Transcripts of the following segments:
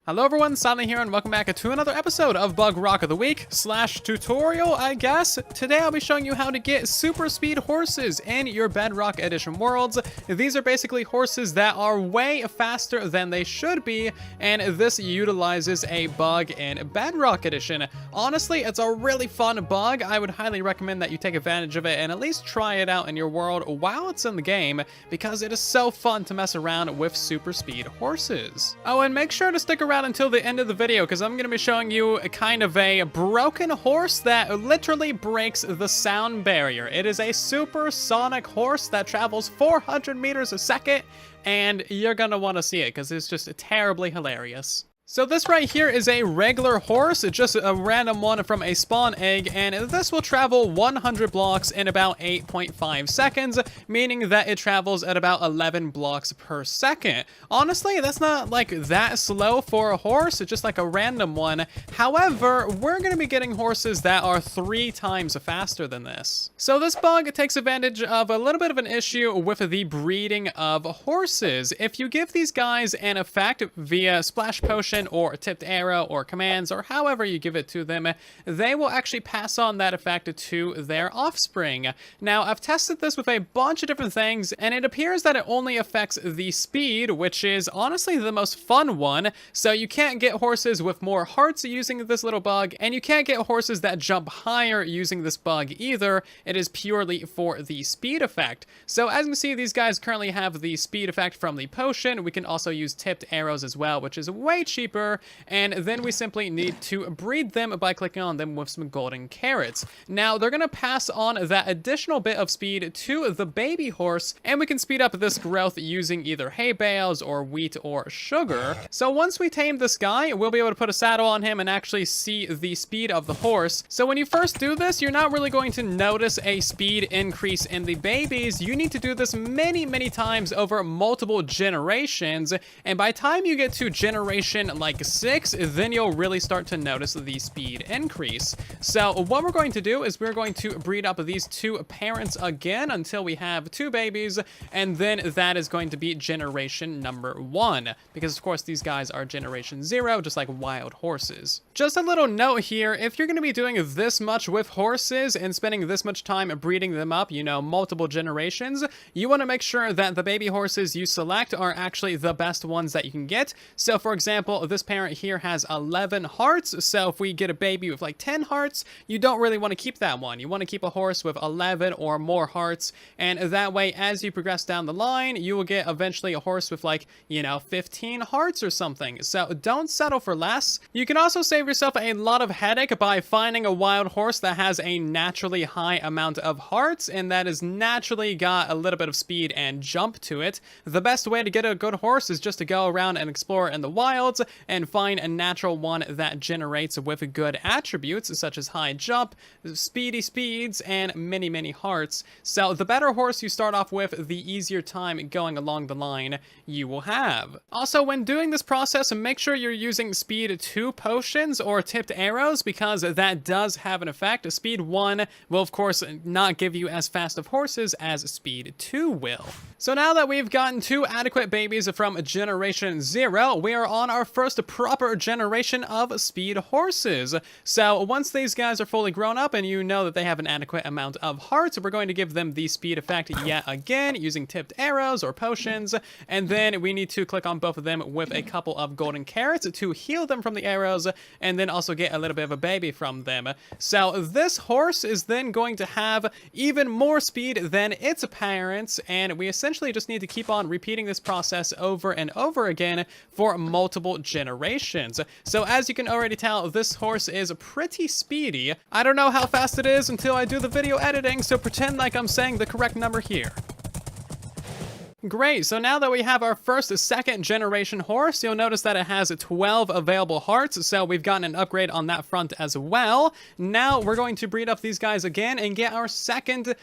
Hello everyone, Silent here and welcome back to another episode of Bug Rock of the Week / tutorial, I guess. Today I'll be showing you how to get super speed horses in your Bedrock Edition worlds. These are basically horses that are way faster than they should be, and this utilizes a bug in Bedrock Edition. Honestly, it's a really fun bug. I would highly recommend that you take advantage of it and at least try it out in your world while it's in the game, because it is so fun to mess around with super speed horses. Oh, and make sure to stick around until the end of the video, because I'm going to be showing you a kind of a broken horse that literally breaks the sound barrier. It is a supersonic horse that travels 400 meters a second, and you're going to want to see it because it's just terribly hilarious. So this right here is a regular horse, just a random one from a spawn egg, and this will travel 100 blocks in about 8.5 seconds, meaning that it travels at about 11 blocks per second. Honestly, that's not like that slow for a horse, it's just like a random one. However, we're going to be getting horses that are 3 times faster than this. So this bug takes advantage of a little bit of an issue with the breeding of horses. If you give these guys an effect via splash potion or tipped arrow or commands or however you give it to them, they will actually pass on that effect to their offspring. Now, I've tested this with a bunch of different things, and it appears that it only affects the speed, which is honestly the most fun one. So you can't get horses with more hearts using this little bug, and you can't get horses that jump higher using this bug either. It is purely for the speed effect. So as you can see, these guys currently have the speed effect from the potion. We can also use tipped arrows as well, which is way cheaper, and then we simply need to breed them by clicking on them with some golden carrots. Now, they're going to pass on that additional bit of speed to the baby horse, and we can speed up this growth using either hay bales or wheat or sugar. So once we tame this guy, we'll be able to put a saddle on him and actually see the speed of the horse. So when you first do this, you're not really going to notice a speed increase in the babies. You need to do this many times over multiple generations, and by the time you get to generation like 6, then you'll really start to notice the speed increase. So what we're going to do is we're going to breed up these 2 parents again until we have 2 babies, and then that is going to be generation number 1, because of course these guys are generation 0, just like wild horses. Just a little note here, if you're going to be doing this much with horses and spending this much time breeding them up, you know, multiple generations, you want to make sure that the baby horses you select are actually the best ones that you can get. So for example, this parent here has 11 hearts, so if we get a baby with like 10 hearts, you don't really want to keep that one. You want to keep a horse with 11 or more hearts, and that way, as you progress down the line, you will get eventually a horse with like, you know, 15 hearts or something. So don't settle for less. You can also save yourself a lot of headache by finding a wild horse that has a naturally high amount of hearts, and that has naturally got a little bit of speed and jump to it. The best way to get a good horse is just to go around and explore in the wilds and find a natural one that generates with good attributes such as high jump, speedy speeds, and many hearts. So the better horse you start off with, the easier time going along the line you will have. Also, when doing this process, make sure you're using speed 2 potions or tipped arrows, because that does have an effect. Speed 1 will of course not give you as fast of horses as speed 2 will. So now that we've gotten 2 adequate babies from generation 0, we are on our first proper generation of speed horses. So once these guys are fully grown up and you know that they have an adequate amount of hearts, we're going to give them the speed effect yet again using tipped arrows or potions, and then we need to click on both of them with a couple of golden carrots to heal them from the arrows, and then also get a little bit of a baby from them. So this horse is then going to have even more speed than its parents, and we essentially just need to keep on repeating this process over and over again for multiple generations. So as you can already tell, this horse is pretty speedy. I don't know how fast it is until I do the video editing, so pretend like I'm saying the correct number here. Great, so now that we have our first 2nd generation horse, you'll notice that it has 12 available hearts, so we've gotten an upgrade on that front as well. Now we're going to breed up these guys again and get our second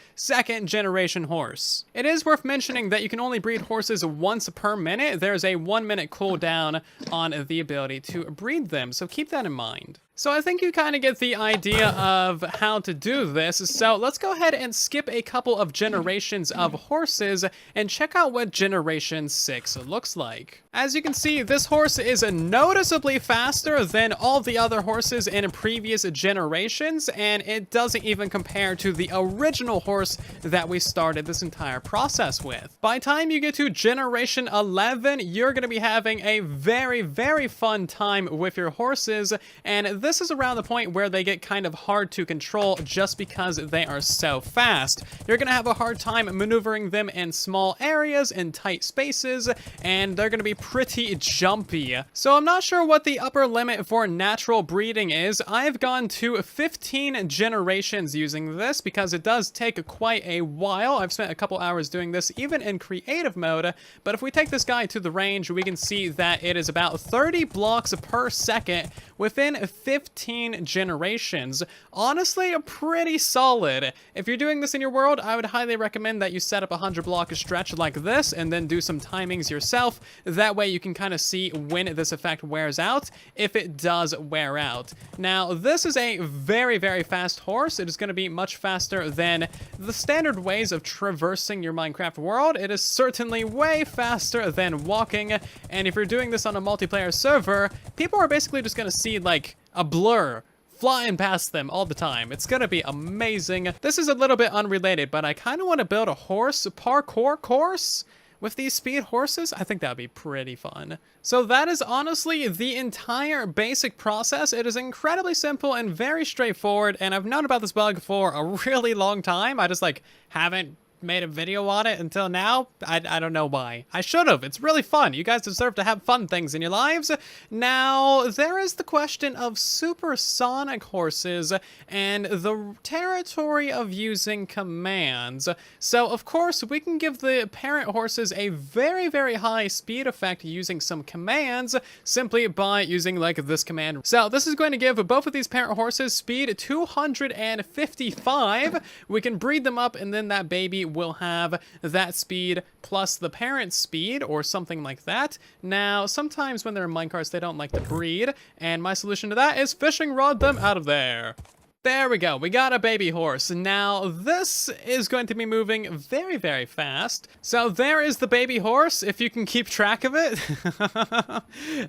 generation horse. It is worth mentioning that you can only breed horses once per minute. There's a 1-minute cooldown on the ability to breed them, so keep that in mind. So I think you kind of get the idea of how to do this. So let's go ahead and skip a couple of generations of horses and check out what Generation 6 looks like. As you can see, this horse is noticeably faster than all the other horses in previous generations, and it doesn't even compare to the original horse that we started this entire process with. By the time you get to Generation 11, you're going to be having a very, very fun time with your horses, and this is around the point where they get kind of hard to control just because they are so fast. You're going to have a hard time maneuvering them in small areas, in tight spaces, and they're going to be pretty jumpy. So I'm not sure what the upper limit for natural breeding is. I've gone to 15 generations using this because it does take quite a while. I've spent a couple hours doing this even in creative mode, but if we take this guy to the range, we can see that it is about 30 blocks per second within 15 generations. Honestly, pretty solid. If you're doing this in your world, I would highly recommend that you set up a 100 block stretch like this and then do some timings yourself. That way you can kind of see when this effect wears out, if it does wear out. Now, this is a very, very fast horse. It is going to be much faster than the standard ways of traversing your Minecraft world. It is certainly way faster than walking, and if you're doing this on a multiplayer server, people are basically just going to see like a blur flying past them all the time. It's gonna be amazing. This is a little bit unrelated, but I kind of want to build a horse parkour course with these speed horses. I think that would be pretty fun. So that is honestly the entire basic process. It is incredibly simple and very straightforward, and I've known about this bug for a really long time. I just like haven't made a video on it until now. I don't know why. I should have. It's really fun. You guys deserve to have fun things in your lives. Now, there is the question of supersonic horses and the territory of using commands. So, of course, we can give the parent horses a very, very high speed effect using some commands simply by using like this command. So, this is going to give both of these parent horses speed 255. We can breed them up, and then that baby will have that speed plus the parent's speed or something like that. Now, sometimes when they're in minecarts, they don't like to breed, and my solution to that is fishing rod them out of there. There we go. We got a baby horse. Now, this is going to be moving very, very fast. So there is the baby horse, if you can keep track of it.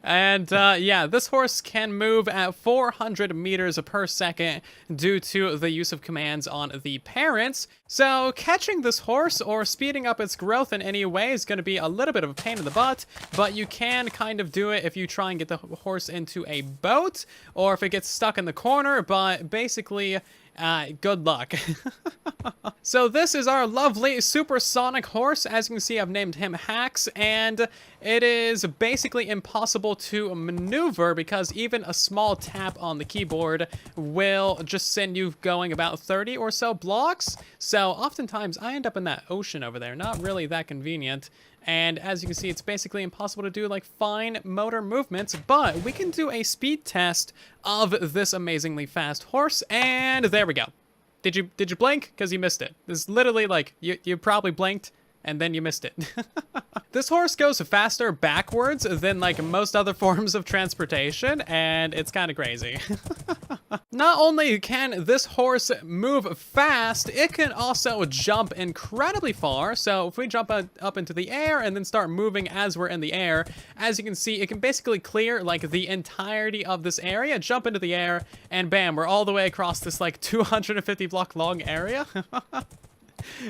And yeah, this horse can move at 400 meters per second due to the use of commands on the parents. So catching this horse or speeding up its growth in any way is going to be a little bit of a pain in the butt, but you can kind of do it if you try and get the horse into a boat or if it gets stuck in the corner, but basically good luck. So this is our lovely supersonic horse. As you can see, I've named him Hax, and it is basically impossible to maneuver because even a small tap on the keyboard will just send you going about 30 or so blocks. So oftentimes I end up in that ocean over there. Not really that convenient. And as you can see, it's basically impossible to do like fine motor movements, but we can do a speed test of this amazingly fast horse, and there we go. Did you blink? Because you missed it. This is literally like, you probably blinked and then you missed it. This horse goes faster backwards than like most other forms of transportation, and it's kind of crazy. Not only can this horse move fast, it can also jump incredibly far. So if we jump up into the air and then start moving as we're in the air, as you can see, it can basically clear like the entirety of this area, jump into the air, and bam, we're all the way across this like 250 block long area.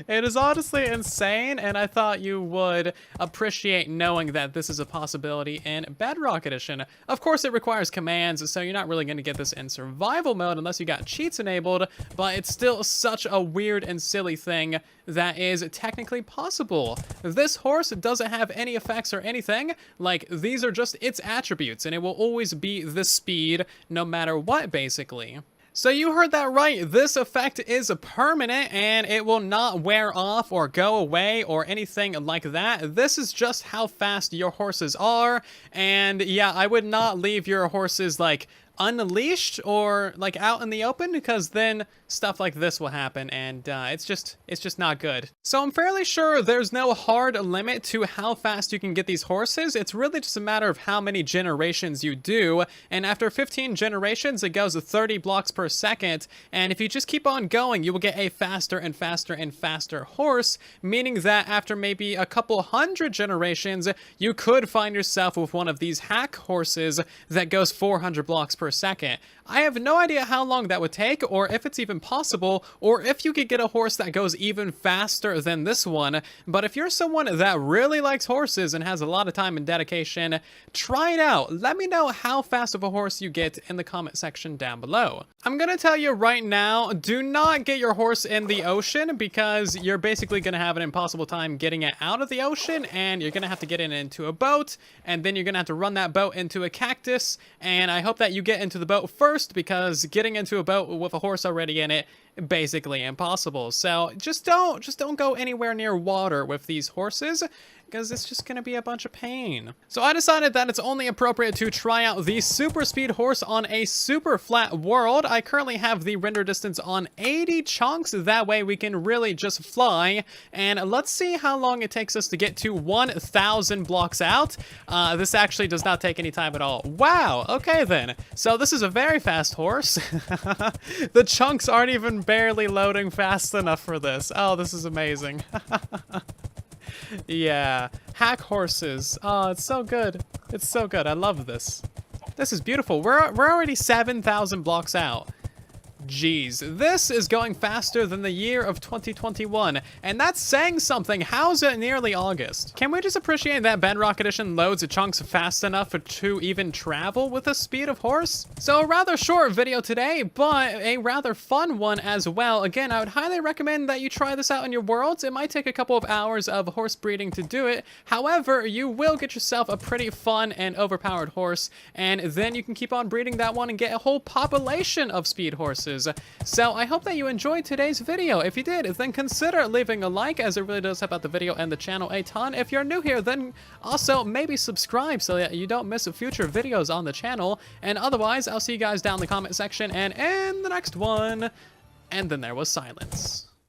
It is honestly insane, and I thought you would appreciate knowing that this is a possibility in Bedrock Edition. Of course, it requires commands, so you're not really going to get this in survival mode unless you got cheats enabled, but it's still such a weird and silly thing that is technically possible. This horse doesn't have any effects or anything. Like, these are just its attributes, and it will always be this speed no matter what, basically. So you heard that right, this effect is permanent and it will not wear off or go away or anything like that. This is just how fast your horses are, and yeah, I would not leave your horses like unleashed or like out in the open, because then stuff like this will happen, and it's just not good. So I'm fairly sure there's no hard limit to how fast you can get these horses. It's really just a matter of how many generations you do, and after 15 generations it goes to 30 blocks per second, and if you just keep on going you will get a faster and faster and faster horse, meaning that after maybe a couple hundred generations you could find yourself with one of these hack horses that goes 400 blocks per second. I have no idea how long that would take, or if it's even possible, or if you could get a horse that goes even faster than this one, but if you're someone that really likes horses and has a lot of time and dedication, try it out. Let me know how fast of a horse you get in the comment section down below. I'm gonna tell you right now, do not get your horse in the ocean, because you're basically gonna have an impossible time getting it out of the ocean, and you're gonna have to get it into a boat, and then you're gonna have to run that boat into a cactus, and I hope that you get into the boat first, because getting into a boat with a horse already in it, basically impossible. So just don't go anywhere near water with these horses, because it's just gonna be a bunch of pain. So I decided that it's only appropriate to try out the super speed horse on a super flat world. I currently have the render distance on 80 chunks, that way we can really just fly, and let's see how long it takes us to get to 1,000 blocks out. This actually does not take any time at all. Wow, okay then. So this is a very fast horse. The chunks aren't even barely loading fast enough for this. Oh, this is amazing. Yeah, hack horses. Oh, it's so good. It's so good. I love this. This is beautiful. We're already 7,000 blocks out. Jeez, this is going faster than the year of 2021, and that's saying something. How's it nearly August? Can we just appreciate that Bedrock Edition loads chunks fast enough to even travel with the speed of horse? So a rather short video today, but a rather fun one as well. Again, I would highly recommend that you try this out in your worlds. It might take a couple of hours of horse breeding to do it. However, you will get yourself a pretty fun and overpowered horse, and then you can keep on breeding that one and get a whole population of speed horses. So I hope that you enjoyed today's video. If you did, then consider leaving a like, as it really does help out the video and the channel a ton. If you're new here, then also maybe subscribe so that you don't miss future videos on the channel. And otherwise, I'll see you guys down in the comment section and in the next one. And then there was silence.